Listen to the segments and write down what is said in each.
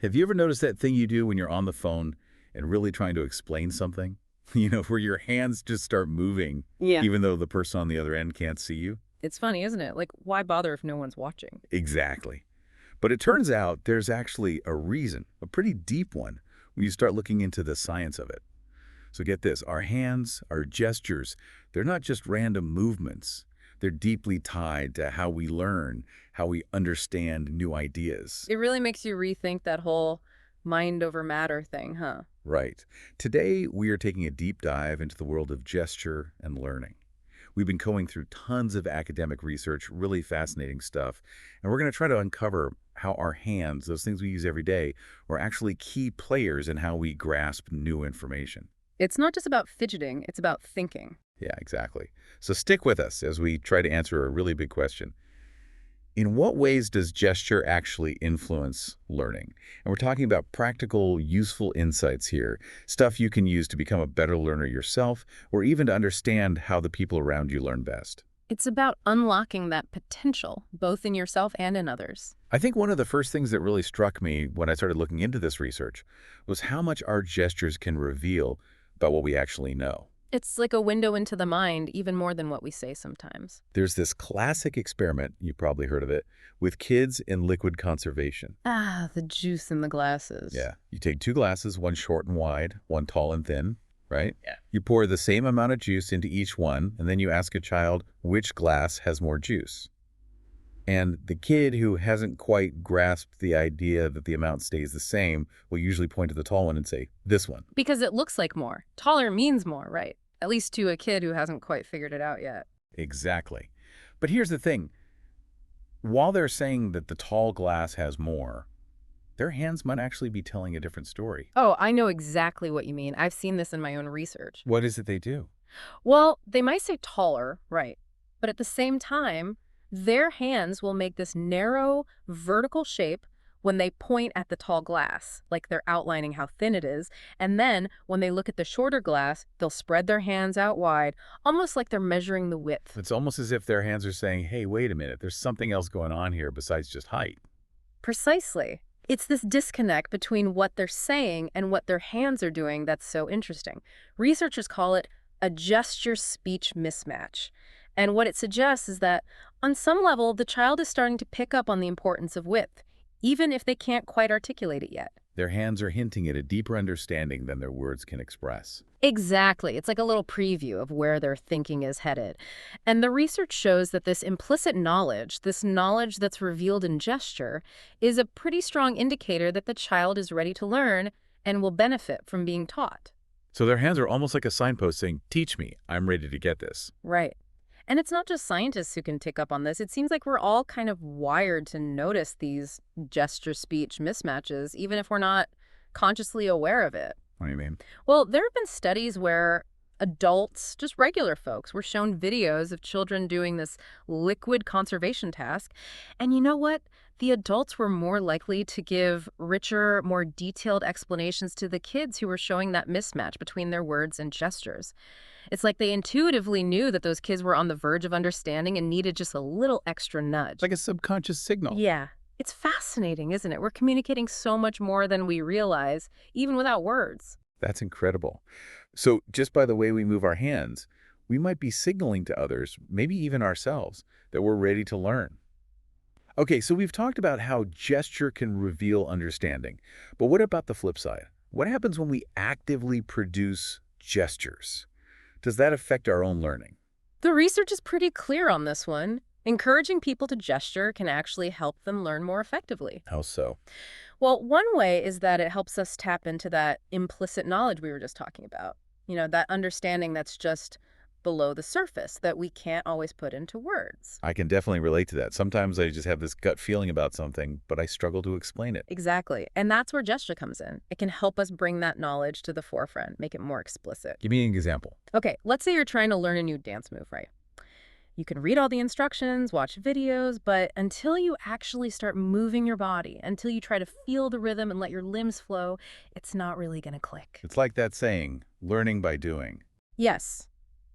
Have you ever noticed that thing you do when you're on the phone and really trying to explain something? Where your hands just start moving, Yeah. even though the person on the other end can't see you? It's funny, isn't it? Like, why bother if no one's watching? Exactly. But it turns out there's actually a reason, a pretty deep one, when you start looking into the science of it. So get this, our hands, our gestures, they're not just random movements. They're deeply tied to how we learn, how we understand new ideas. It really makes you rethink that whole mind over matter thing, huh? Right. Today, we are taking a deep dive into the world of gesture and learning. We've been going through tons of academic research, really fascinating stuff, and we're going to try to uncover how our hands, those things we use every day, are actually key players in how we grasp new information. It's not just about fidgeting, it's about thinking. Yeah, exactly. So stick with us as we try to answer a really big question. In what ways does gesture actually influence learning? And we're talking about practical, useful insights here, stuff you can use to become a better learner yourself, or even to understand how the people around you learn best. It's about unlocking that potential, both in yourself and in others. I think one of the first things that really struck me when I started looking into this research was how much our gestures can reveal about what we actually know. It's like a window into the mind, even more than what we say sometimes. There's this classic experiment, you've probably heard of it, with kids in liquid conservation. Ah, the juice in the glasses. Yeah. You take two glasses, one short and wide, one tall and thin, right? Yeah. You pour the same amount of juice into each one, and then you ask a child which glass has more juice. And the kid who hasn't quite grasped the idea that the amount stays the same will usually point to the tall one and say, this one. Because it looks like more. Taller means more, right? At least to a kid who hasn't quite figured it out yet. Exactly. But here's the thing. While they're saying that the tall glass has more, their hands might actually be telling a different story. Oh, I know exactly what you mean. I've seen this in my own research. What is it they do? Well, they might say taller, right? But at the same time, their hands will make this narrow, vertical shape when they point at the tall glass, like they're outlining how thin it is. And then when they look at the shorter glass, they'll spread their hands out wide, almost like they're measuring the width. It's almost as if their hands are saying, hey, wait a minute, there's something else going on here besides just height. Precisely. It's this disconnect between what they're saying and what their hands are doing that's so interesting. Researchers call it a gesture-speech mismatch. And what it suggests is that, on some level, the child is starting to pick up on the importance of width, even if they can't quite articulate it yet. Their hands are hinting at a deeper understanding than their words can express. Exactly. It's like a little preview of where their thinking is headed. And the research shows that this implicit knowledge, this knowledge that's revealed in gesture, is a pretty strong indicator that the child is ready to learn and will benefit from being taught. So their hands are almost like a signpost saying, teach me, I'm ready to get this. Right. And it's not just scientists who can pick up on this. It seems like we're all kind of wired to notice these gesture-speech mismatches, even if we're not consciously aware of it. What do you mean? Well, there have been studies where adults, just regular folks, were shown videos of children doing this liquid conservation task. And you know what? The adults were more likely to give richer, more detailed explanations to the kids who were showing that mismatch between their words and gestures. It's like they intuitively knew that those kids were on the verge of understanding and needed just a little extra nudge. It's like a subconscious signal. Yeah. It's fascinating, isn't it? We're communicating so much more than we realize, even without words. That's incredible. So just by the way we move our hands, we might be signaling to others, maybe even ourselves, that we're ready to learn. Okay, so we've talked about how gesture can reveal understanding. But what about the flip side? What happens when we actively produce gestures? Does that affect our own learning? The research is pretty clear on this one. Encouraging people to gesture can actually help them learn more effectively. How so? Well, one way is that it helps us tap into that implicit knowledge we were just talking about. That understanding that's just below the surface that we can't always put into words. I can definitely relate to that. Sometimes I just have this gut feeling about something, but I struggle to explain it. Exactly. And that's where gesture comes in. It can help us bring that knowledge to the forefront, make it more explicit. Give me an example. Okay, let's say you're trying to learn a new dance move, right? You can read all the instructions, watch videos, but until you actually start moving your body, until you try to feel the rhythm and let your limbs flow, it's not really going to click. It's like that saying, learning by doing. Yes.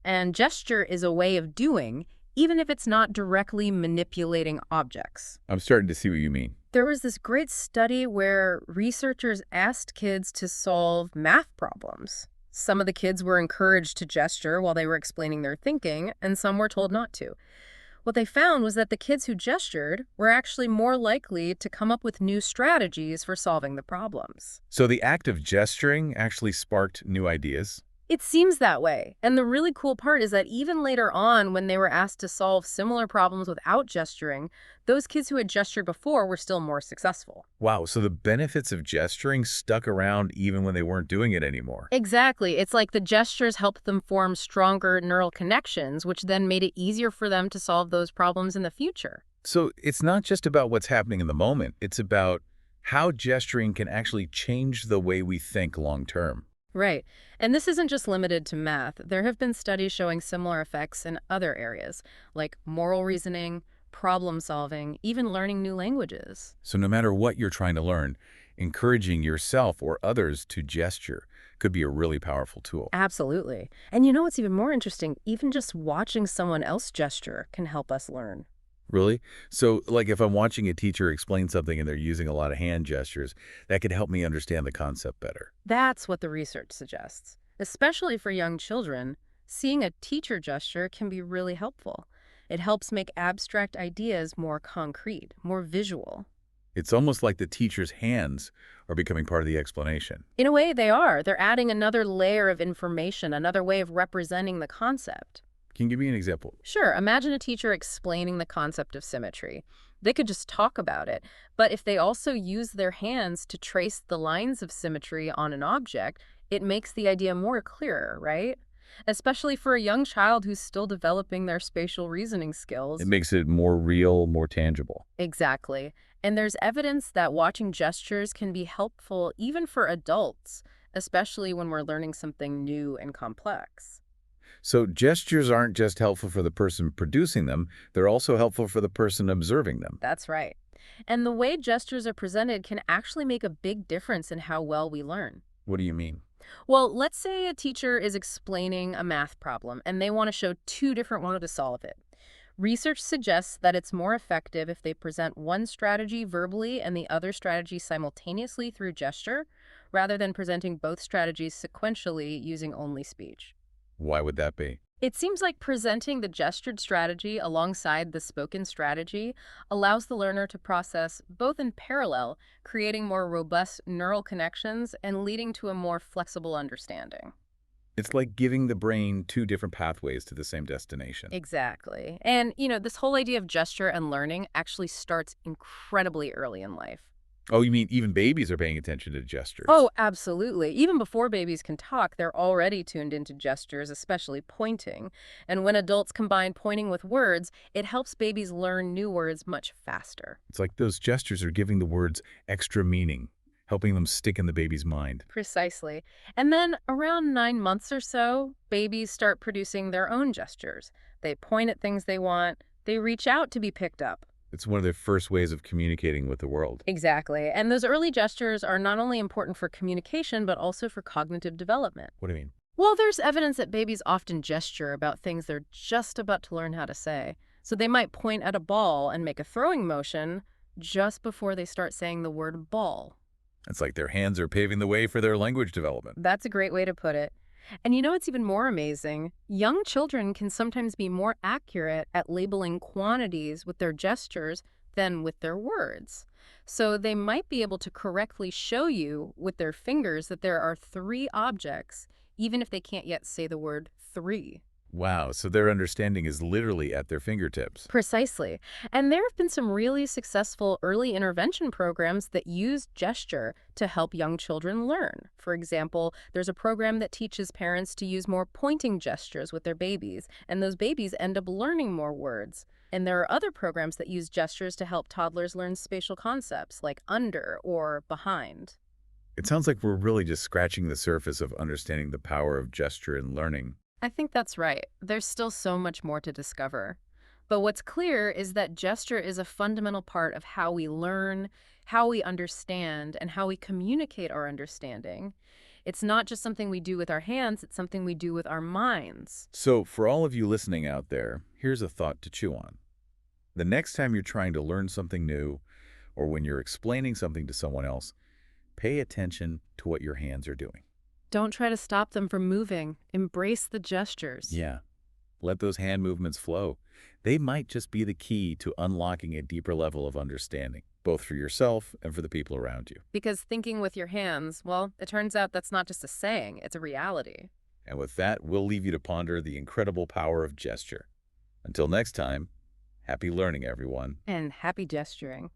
And gesture is a way of doing, even if it's not directly manipulating objects. I'm starting to see what you mean. There was this great study where researchers asked kids to solve math problems. Some of the kids were encouraged to gesture while they were explaining their thinking, and some were told not to. What they found was that the kids who gestured were actually more likely to come up with new strategies for solving the problems. So the act of gesturing actually sparked new ideas? It seems that way. And the really cool part is that even later on, when they were asked to solve similar problems without gesturing, those kids who had gestured before were still more successful. Wow, so the benefits of gesturing stuck around even when they weren't doing it anymore. Exactly. It's like the gestures helped them form stronger neural connections, which then made it easier for them to solve those problems in the future. So it's not just about what's happening in the moment, it's about how gesturing can actually change the way we think long term. Right. And this isn't just limited to math. There have been studies showing similar effects in other areas, like moral reasoning, problem solving, even learning new languages. So no matter what you're trying to learn, encouraging yourself or others to gesture could be a really powerful tool. Absolutely. And you know what's even more interesting? Even just watching someone else gesture can help us learn. Really? So, like if I'm watching a teacher explain something and they're using a lot of hand gestures, that could help me understand the concept better. That's what the research suggests. Especially for young children, seeing a teacher gesture can be really helpful. It helps make abstract ideas more concrete, more visual. It's almost like the teacher's hands are becoming part of the explanation. In a way, they are. They're adding another layer of information, another way of representing the concept. Can you give me an example? Sure, imagine a teacher explaining the concept of symmetry. They could just talk about it, but if they also use their hands to trace the lines of symmetry on an object, it makes the idea more clearer, right? Especially for a young child who's still developing their spatial reasoning It skills. makes it more real, more tangible. Exactly. And there's evidence that watching gestures can be helpful even for adults, especially when we're learning something new and complex. So gestures aren't just helpful for the person producing them, they're also helpful for the person observing them. That's right. And the way gestures are presented can actually make a big difference in how well we learn. What do you mean? Well, let's say a teacher is explaining a math problem and they want to show two different ways to solve it. Research suggests that it's more effective if they present one strategy verbally and the other strategy simultaneously through gesture, rather than presenting both strategies sequentially using only speech. Why would that be? It seems like presenting the gestured strategy alongside the spoken strategy allows the learner to process both in parallel, creating more robust neural connections and leading to a more flexible understanding. It's like giving the brain two different pathways to the same destination. Exactly. And, this whole idea of gesture and learning actually starts incredibly early in life. Oh, you mean even babies are paying attention to gestures? Oh, absolutely. Even before babies can talk, they're already tuned into gestures, especially pointing. And when adults combine pointing with words, it helps babies learn new words much faster. It's like those gestures are giving the words extra meaning, helping them stick in the baby's mind. Precisely. And then around 9 months or so, babies start producing their own gestures. They point at things they want, they reach out to be picked up. It's one of their first ways of communicating with the world. Exactly. And those early gestures are not only important for communication, but also for cognitive development. What do you mean? Well, there's evidence that babies often gesture about things they're just about to learn how to say. So they might point at a ball and make a throwing motion just before they start saying the word ball. It's like their hands are paving the way for their language development. That's a great way to put it. And what's even more amazing? Young children can sometimes be more accurate at labeling quantities with their gestures than with their words. So they might be able to correctly show you with their fingers that there are three objects, even if they can't yet say the word three. Wow, so their understanding is literally at their fingertips. Precisely. And there have been some really successful early intervention programs that use gesture to help young children learn. For example, there's a program that teaches parents to use more pointing gestures with their babies, and those babies end up learning more words. And there are other programs that use gestures to help toddlers learn spatial concepts like under or behind. It sounds like we're really just scratching the surface of understanding the power of gesture in learning. I think that's right. There's still so much more to discover. But what's clear is that gesture is a fundamental part of how we learn, how we understand, and how we communicate our understanding. It's not just something we do with our hands, it's something we do with our minds. So, for all of you listening out there, here's a thought to chew on. The next time you're trying to learn something new, or when you're explaining something to someone else, pay attention to what your hands are doing. Don't try to stop them from moving. Embrace the gestures. Yeah, let those hand movements flow. They might just be the key to unlocking a deeper level of understanding, both for yourself and for the people around you. Because thinking with your hands, well, it turns out that's not just a saying, it's a reality. And with that, we'll leave you to ponder the incredible power of gesture. Until next time, happy learning, everyone. And happy gesturing.